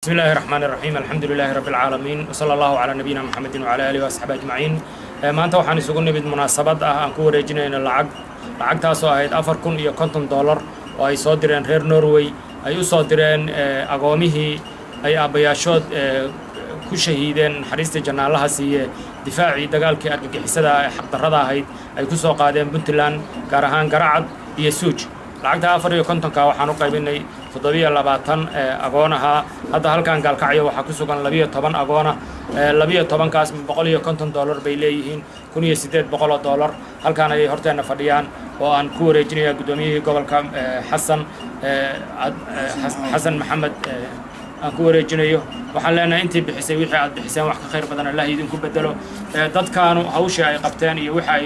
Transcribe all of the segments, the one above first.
بسم الله الرحمن الرحيم الحمد لله رب العالمين وصلى الله على نبينا محمد وعلى آله وأصحابه أجمعين. maanta waxaan isugu nimid munaasabad aan ku wareejinayno lacagtaasoo ahayd $450 oo ay soo direen reer Norway ay u soo direen agoomihii ay aabayaashood ku shahiideen naxariista jannaalaha siiye difaacii dagaalkii argagixisada ee xaqdarrada ahayd ay ku soo qaadeen Puntland gaar ahaan Garacad iyo Suuj. lacagta 450 waxaan u qaybinay 720 agoon ahaa. hadda halkan gaalkacyo waxaa ku sugan 12 agoona. 12 kaas $150 bay leeyihiin $1800 halkan ay horteena fadhiyaan oo aan ku wareejinayaa gudoomiyihii gobolka xasan maxamed aan ku wareejinayo. waxaan leenahay intii bixisay wixii aad bixiseen wax ka khayr badan Allah idinku bedelo. dadkaanu hawsha ay qabteen iyo waxa ay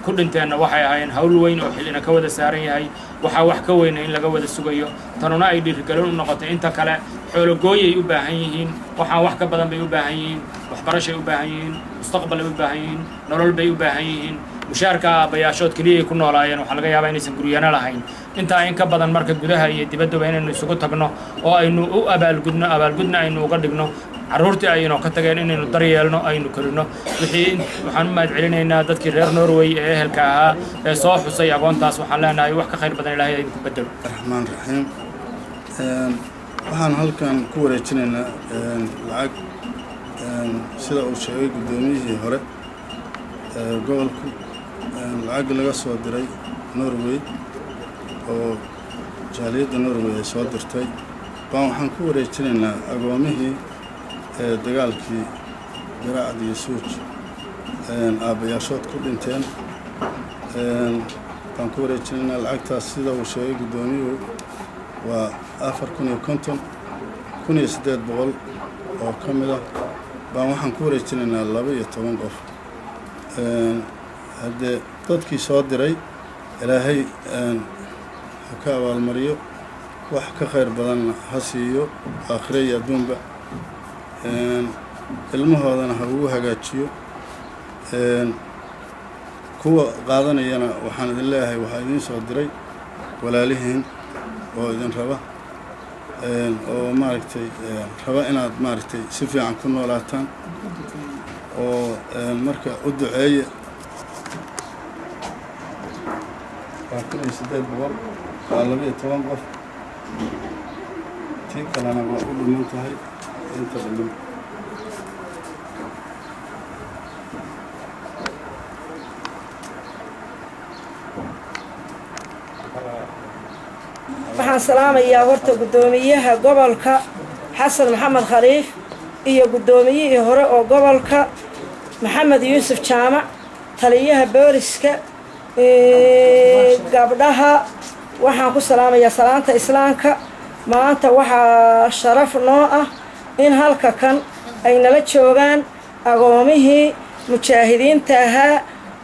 ku dhinteenna waxay ahaayeen hawl weyn oo xilina ka wada saaran yahay. waxaa wax ka weyn in laga wada sugayo tanuna ay dhiirigelin u noqotay inta kale xoologooyay u baahan yihiin waxaan wax ka badan bay u baahan yihiin waxbarashay u baahan yihiin mustaqbal ay u baahan yihiin nolol bay u baahan yihiin mushaarka aabayaashood kaliya ku noolaayeen waxaa laga yaabaa inaysan guryana lahayn intaa in ka badan marka gudaha iyo dibadda inaynu isugu tagno oo aynu u abaalgudna aynu uga dhigno carruurtii aynu ka tageen inaynu daryeelno aynu korino wixii waxaan u mahadcelinaynaa dadkii reer Norway ee ehelka ahaa ee soo xusay agoontaas waxaan leenahay wax ka khayr badan Ilaahay idinku bedelo. Rahmaan Rahiim waxaan halkan ku wareejinaynaa lacag sida uu sheegay gudoomiyihii hore gobolku lacag laga soo diray Norway oo jaaliyadda Norway ay soo dirtay waxaan ku wareejinaynaa agoomihii dagaalkii Garacad iyo Suuj aabayaashood ku dhinteen waxaan ku wareejinaynaa lacagtaas sida uu sheegay gudoomiyuhu waa $450 $1800 oo ka mid ah waxaan ku wareejinaynaa 12 qof. haddee dadkii soo diray ilaahay ha ka abaalmariyo wax ka khayr badan ha siiyo aakhire iyo adduunba ilmahoodana ha ugu hagaajiyo. kuwa qaadanayana waxaan idin leeyahay waxaa idiin soo diray walaalihiin oo idin raba oo maaragtay raba inaad maaragtay si fiican ku noolaataan oo marka u duceeye. waa $1800 waa 12 qof tii kalena waa u dhiman tahay inta dhiman. waxaan salaamayaa horta gudoomiyaha gobolka xasan maxamed khaliif iyo gudoomiyihii hore oo gobolka maxamed yuusuf jaamac taliyaha booliska gabdhaha waxaan ku salaamayaa salaanta islaamka. maanta waxaa sharaf noo ah in halka kan ay nala joogaan agoomihii mujaahidiinta ahaa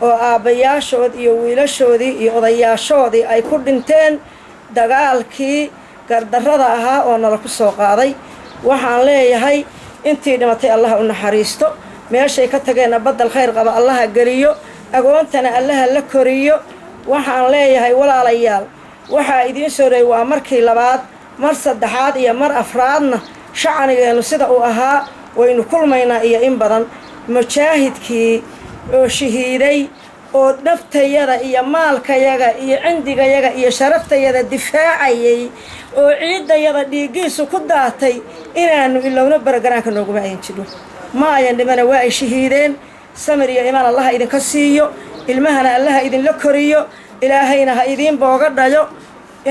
oo aabbayaashood iyo wiilashoodii iyo odayaashoodii ay ku dhinteen dagaalkii gardarrada ahaa oo nala ku soo qaaday. waxaan leeyahay intii dhimatay Allah u naxariisto meeshay ka tageenna badal khayr qaba Allah geliyo agoontana Allah la koriyo. waxaan leeyahay walaalayaal waxaa idiin soo reey waa markii labaad mar saddexaad iyo mar afraadna shacanigeenu sida uu ahaa waynu kulmaynaa iyo in badan mujaahidkii oo shahiiday oo naftayada iyo maalkayaga iyo cindigayaga iyo sharaftayada difaacayay oo ciidayada dhiigiisu ku daatay inaanu ilowna baragaraanka nooguma ayn jiro ma ayan dhimana waa ay shahiideen. samir iyo imaan Allah idinka siiyo ilmahana Allah idinla koriyo ilaahayna ha idin booga dhayo.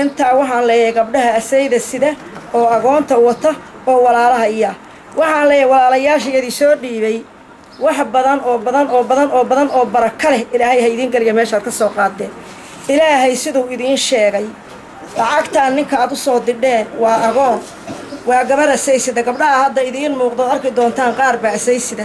intaa waxaan leeyahay gabdhaha asayda sida oo agoonta wata oo walaalaha iya waxaan leeyahay walaalayaashayadii soo dhiibay wax badan oo baraka leh ilaahay ha idin galiya meeshaad ka soo qaadeen. ilaahay siduu idin sheegay lacagtaan ninka aad u soo didheen waa agoon waa gabar asaysida. gabdhaha hadda idiin muuqdo arki doontaan qaar baa asaysida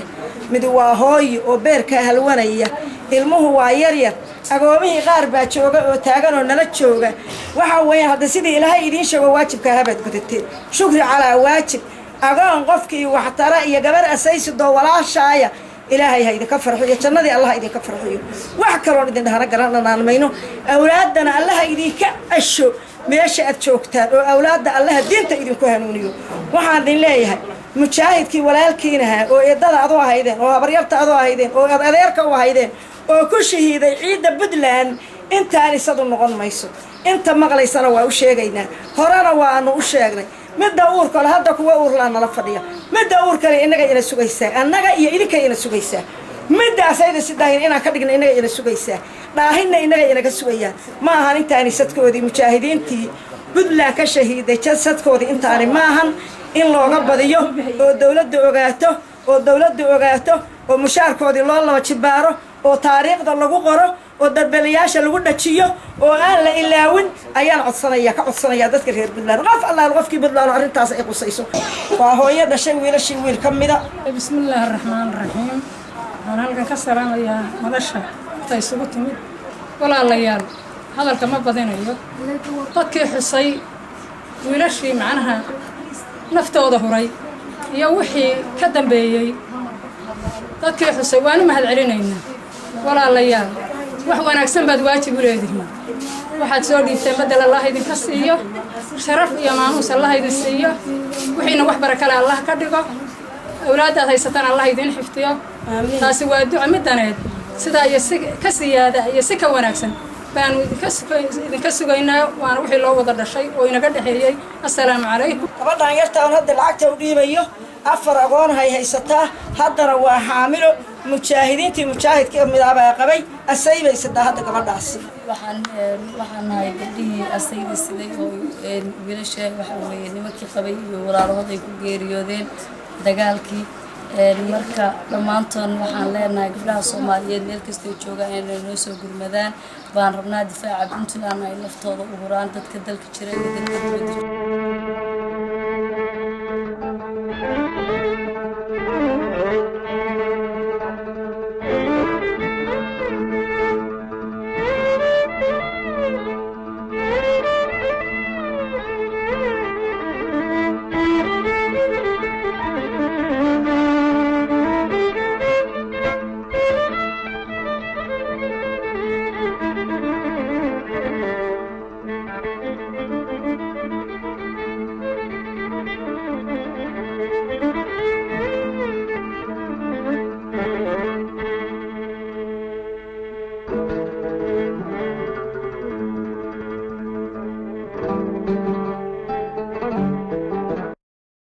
mid waa hooyo oo beerka halwanaya ilmuhu waa yaryar agoomihii qaar baa jooga oo taagan oo nala jooga. waxa weeyaan hadda sidii ilaahay idin sheego waajibka habaad gudateen shukri calaa waajib. agoon qofkii wax tara iyo gabar asaysidoo walaashaaya ilaahay ha idinka farxiyo jannadii Allah idinka farxiyo wax kale oo idin dhahana garanaan mayno awlaadana Allah idinka asho meesha aad joogtaan oo awlaadda allaha diinta idinku hanuuniyo waxaan idin leeyahay mujaahidkii walaalkiinaha oo eedada adu ahaydeen oo habaryarta adu ahaydeen oo adeerka u ahaydeen oo ku shahiiday ciidda Puntland intaan isadu noqon mayso inta maqlaysana waa u sheegaynaa horena waanu u sheegnay midda uur kale hadda kuwa uur la nala fadhiya midda uur kale inaga ina sugaysaa annaga iyo idinka ina sugaysaa middaas ayda sidaahin inaan ka dhigna inaga ina sugaysaa dhaahinna inaga inaga sugayaan ma ahan intaani sadkoodii mujaahidiintii Puntland ka shahiiday sadkoodii intaani ma ahan in looga badiyo oo dawladda ogaato oo mushaarkoodii loo laba jibaaro oo taariikhda lagu qoro oo darbalayaasha lagu dhajiyo oo aan la ilaawin ayaan ka codsanaya dadka reer Puntland qof Allah qofkii Puntland arintaas ay qusayso waa hooyo dhashay wiilashii wiil kamida bismillaahir rahmaanir rahiim aan halkan ka salaamayaa madasha tay isugu timid walaalayaal hadalka ma badinayo dadkii xusay wiilashii macnaha naftooda huray iyo wixii ka dambeeyay dadkii xusay waanu mahad celinaynaa walaalayaal wax wanaagsan baad waajib u leedihiin waxaad soo dhiibtay badal Allah idinka siiyo sharaf iyo maamuus Allah idin siiyo wixiina wax barakale Allah ka dhigo awlaadaad haysataan Allah idin xifdiyo taasi waa duco midaneed sida iyo ka siyaada iyo si ka wanaagsan baan idinka sugaynaa waana wixii loo wada dhashay oo inaga dhaxeeyay assalaamu calaykum gabadhan yartaan hadda lacagta u dhiibayo afar aqoon haysataa haddana waa xaamilo mujaahidkii midaabaa qabay asaybay sidaa hadda gabadhaasi waxaan nahay gabdhihii asayda siday oo wiilasha waxa weeye nimankii qabay iyo walaalahood ay ku geeriyoodeen dagaalkii marka dhammaantoon waxaan leenahay gabdhaha Soomaaliyeed meel kasta ay joogaan inay noo soo gurmadaan baan rabnaa difaaca Puntland ay naftooda u huraan dadka dalka jira iyo dadka dibadda